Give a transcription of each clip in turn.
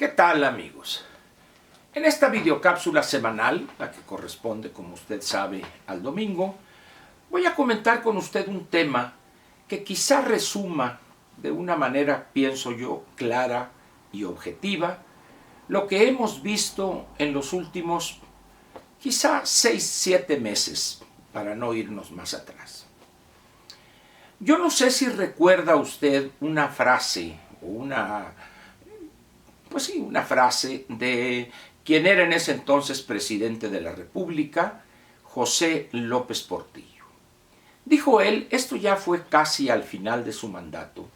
¿Qué tal, amigos? En esta videocápsula semanal, la que corresponde, como usted sabe, al domingo, voy a comentar con usted un tema que quizá resuma de una manera, pienso yo, clara y objetiva, lo que hemos visto en los últimos, quizá 6-7 meses, para no irnos más atrás. Yo no sé si recuerda usted una frase o una frase de quien era en ese entonces presidente de la República, José López Portillo. Dijo él, esto ya fue casi al final de su mandato,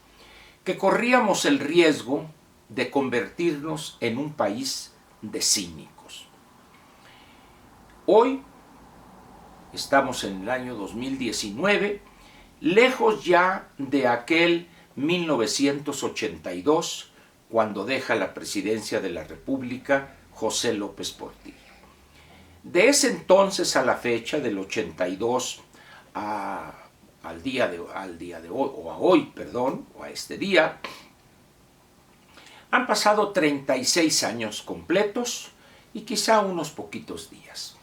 que corríamos el riesgo de convertirnos en un país de cínicos. Hoy estamos en el año 2019, lejos ya de aquel 1982, cuando deja la presidencia de la República José López Portillo. De ese entonces a la fecha, del 82 a este día, han pasado 36 años completos y quizá unos poquitos días.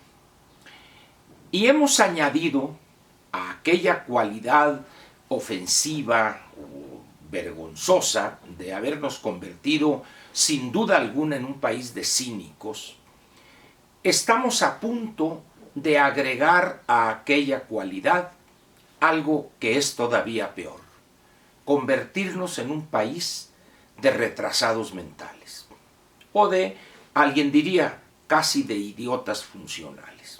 Y hemos añadido a aquella cualidad ofensiva o vergonzosa de habernos convertido sin duda alguna en un país de cínicos, estamos a punto de agregar a aquella cualidad algo que es todavía peor: convertirnos en un país de retrasados mentales, o de, alguien diría, casi de idiotas funcionales.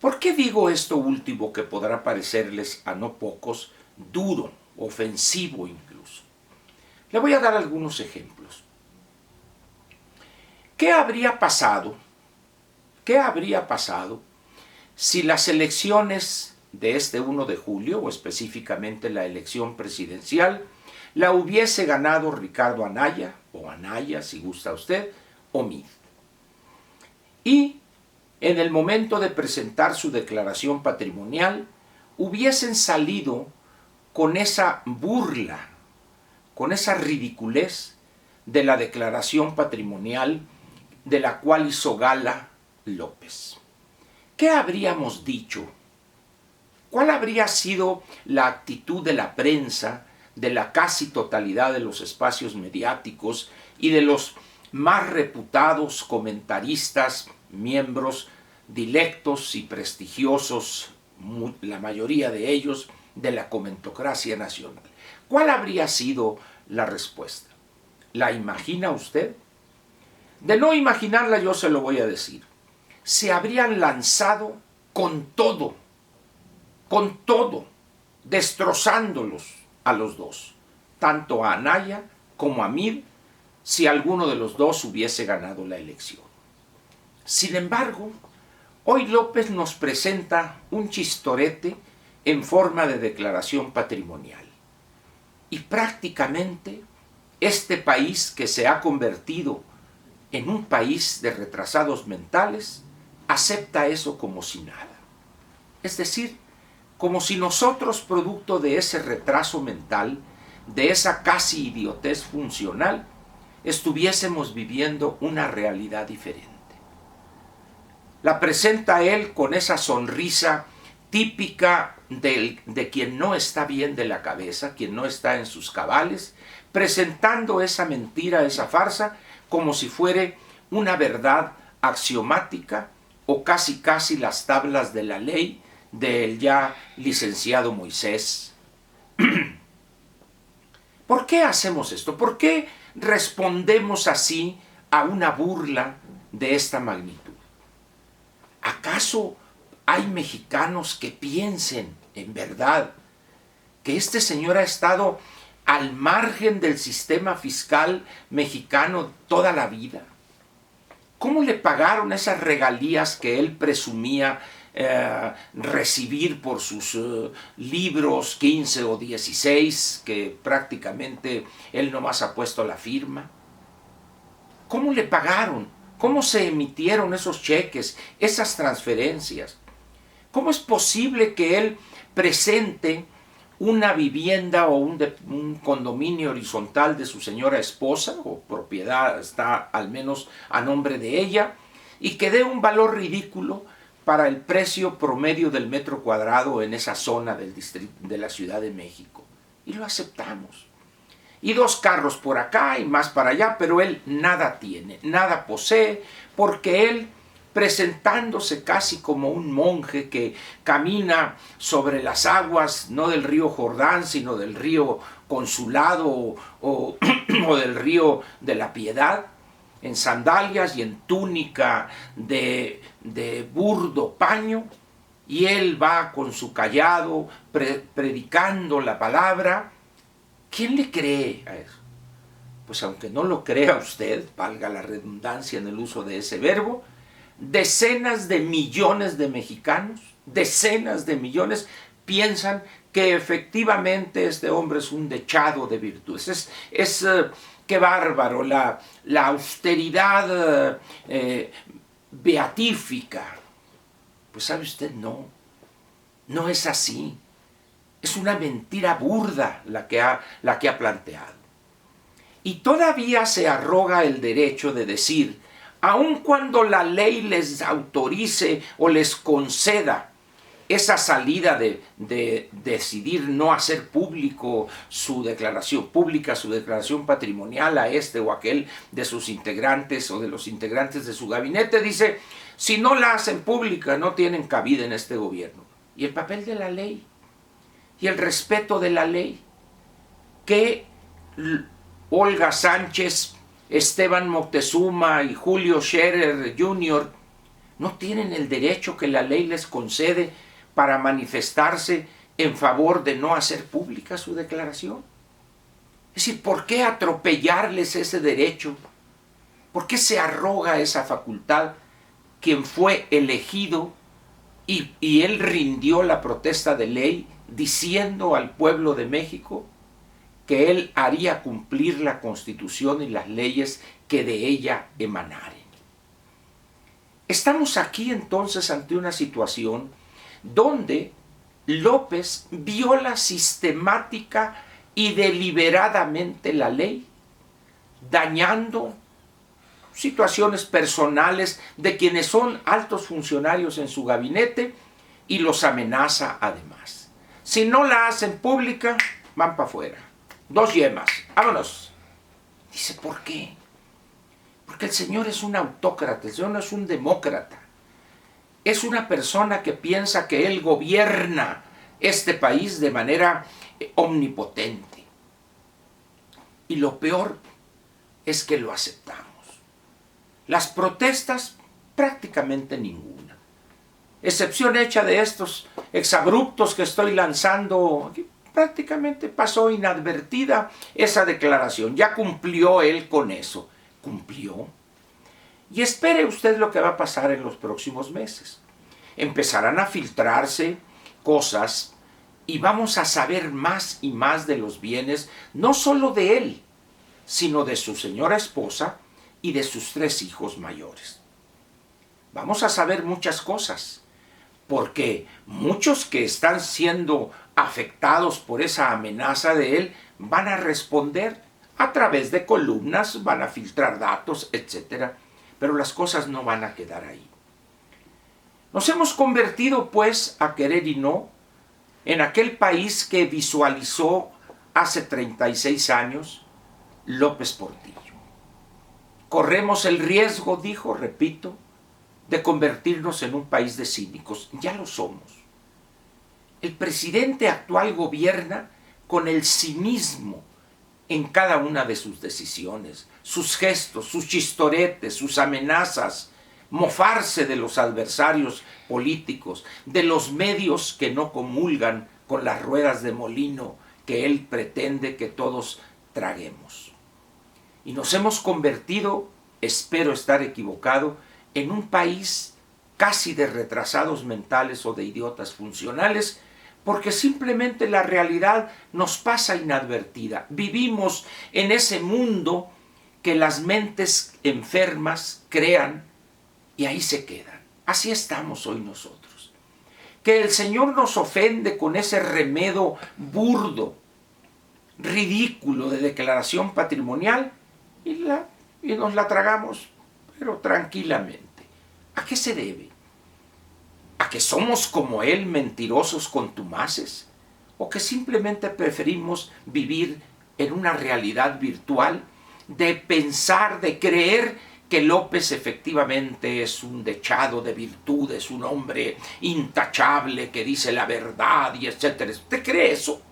¿Por qué digo esto último, que podrá parecerles a no pocos duro, ofensivo incluso? Le voy a dar algunos ejemplos. ¿Qué habría pasado si las elecciones de este 1 de julio, o específicamente la elección presidencial, la hubiese ganado Ricardo Anaya, o Anaya si gusta usted, o Mid? Y en el momento de presentar su declaración patrimonial, hubiesen salido con esa burla, con esa ridiculez de la declaración patrimonial de la cual hizo gala López. ¿Qué habríamos dicho? ¿Cuál habría sido la actitud de la prensa, de la casi totalidad de los espacios mediáticos y de los más reputados comentaristas, miembros dilectos y prestigiosos, la mayoría de ellos, de la comentocracia nacional? ¿Cuál habría sido la respuesta? ¿La imagina usted? De no imaginarla, yo se lo voy a decir. Se habrían lanzado con todo, destrozándolos a los dos, tanto a Anaya como a Mid, si alguno de los dos hubiese ganado la elección. Sin embargo, hoy López nos presenta un chistorete en forma de declaración patrimonial. Y prácticamente este país, que se ha convertido en un país de retrasados mentales, acepta eso como si nada. Es decir, como si nosotros, producto de ese retraso mental, de esa casi idiotez funcional, estuviésemos viviendo una realidad diferente. La presenta él con esa sonrisa típica de quien no está bien de la cabeza, quien no está en sus cabales, presentando esa mentira, esa farsa, como si fuera una verdad axiomática o casi las tablas de la ley del ya licenciado Moisés. ¿Por qué hacemos esto? ¿Por qué respondemos así a una burla de esta magnitud? ¿Acaso hay mexicanos que piensen en verdad que este señor ha estado al margen del sistema fiscal mexicano toda la vida? ¿Cómo le pagaron esas regalías que él presumía recibir por sus libros 15 o 16, que prácticamente él nomás ha puesto la firma? ¿Cómo le pagaron? ¿Cómo se emitieron esos cheques, esas transferencias? ¿Cómo es posible que él presente una vivienda o un condominio horizontal de su señora esposa, o propiedad está al menos a nombre de ella, y que dé un valor ridículo para el precio promedio del metro cuadrado en esa zona del distrito de la Ciudad de México. Y lo aceptamos. Y 2 carros por acá y más para allá, pero él nada tiene, nada posee, porque él, presentándose casi como un monje que camina sobre las aguas, no del río Jordán, sino del río Consulado o del río de la Piedad, en sandalias y en túnica de burdo paño, y él va con su cayado predicando la palabra. ¿Quién le cree a eso? Pues aunque no lo crea usted, valga la redundancia en el uso de ese verbo, decenas de millones de mexicanos, decenas de millones, piensan que efectivamente este hombre es un dechado de virtudes. Qué bárbaro, la austeridad beatífica. Pues sabe usted, no es así. Es una mentira burda la que ha planteado. Y todavía se arroga el derecho de decir, aun cuando la ley les autorice o les conceda esa salida de decidir no hacer pública su declaración patrimonial a este o aquel de sus integrantes o de los integrantes de su gabinete, dice, si no la hacen pública no tienen cabida en este gobierno. Y el papel de la ley y el respeto de la ley, que Olga Sánchez, Esteban Moctezuma y Julio Scherer Jr. no tienen el derecho que la ley les concede para manifestarse en favor de no hacer pública su declaración. Es decir, ¿por qué atropellarles ese derecho? ¿Por qué se arroga esa facultad quien fue elegido y él rindió la protesta de ley diciendo al pueblo de México que él haría cumplir la Constitución y las leyes que de ella emanaren? Estamos aquí entonces ante una situación donde López viola sistemática y deliberadamente la ley, dañando situaciones personales de quienes son altos funcionarios en su gabinete, y los amenaza además. Si no la hacen pública, van para afuera. 2 yemas, vámonos. Dice, ¿por qué? Porque el señor es un autócrata, el señor no es un demócrata. Es una persona que piensa que él gobierna este país de manera omnipotente. Y lo peor es que lo aceptamos. Las protestas, prácticamente ninguna. Excepción hecha de estos exabruptos que estoy lanzando, prácticamente pasó inadvertida esa declaración. Ya cumplió él con eso. Cumplió. Y espere usted lo que va a pasar en los próximos meses. Empezarán a filtrarse cosas y vamos a saber más y más de los bienes, no solo de él, sino de su señora esposa y de sus 3 hijos mayores. Vamos a saber muchas cosas, porque muchos que están siendo afectados por esa amenaza de él van a responder a través de columnas, van a filtrar datos, etc. Pero las cosas no van a quedar ahí. Nos hemos convertido, pues, a querer y no, en aquel país que visualizó hace 36 años López Portillo. Corremos el riesgo, dijo, repito, de convertirnos en un país de cínicos. Ya lo somos. El presidente actual gobierna con el cinismo en cada una de sus decisiones, sus gestos, sus chistoretes, sus amenazas, mofarse de los adversarios políticos, de los medios que no comulgan con las ruedas de molino que él pretende que todos traguemos. Y nos hemos convertido, espero estar equivocado, en un país casi de retrasados mentales o de idiotas funcionales, porque simplemente la realidad nos pasa inadvertida. Vivimos en ese mundo que las mentes enfermas crean y ahí se quedan. Así estamos hoy nosotros. que el Señor nos ofende con ese remedo burdo, ridículo de declaración patrimonial y nos la tragamos, pero tranquilamente. ¿A qué se debe? ¿A que somos como Él, mentirosos contumaces? ¿O que simplemente preferimos vivir en una realidad virtual de pensar, de creer que López efectivamente es un dechado de virtudes, un hombre intachable que dice la verdad y etcétera? ¿Usted cree eso?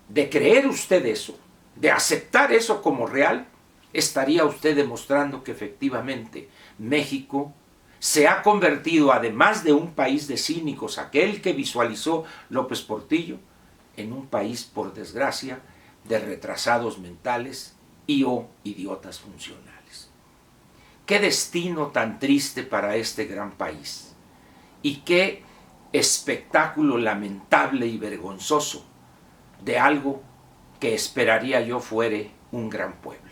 De creer usted eso, de aceptar eso como real, estaría usted demostrando que efectivamente México se ha convertido, además de un país de cínicos, aquel que visualizó López Portillo, en un país, por desgracia, de retrasados mentales y o idiotas funcionales. Qué destino tan triste para este gran país y qué espectáculo lamentable y vergonzoso de algo que esperaría yo fuere un gran pueblo.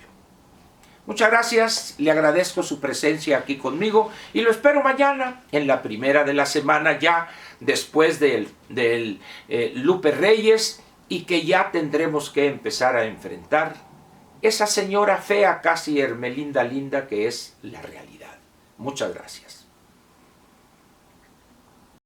Muchas gracias, le agradezco su presencia aquí conmigo y lo espero mañana en la primera de la semana, ya después del Lupe Reyes, y que ya tendremos que empezar a enfrentar esa señora fea, casi Hermelinda Linda, que es la realidad. Muchas gracias.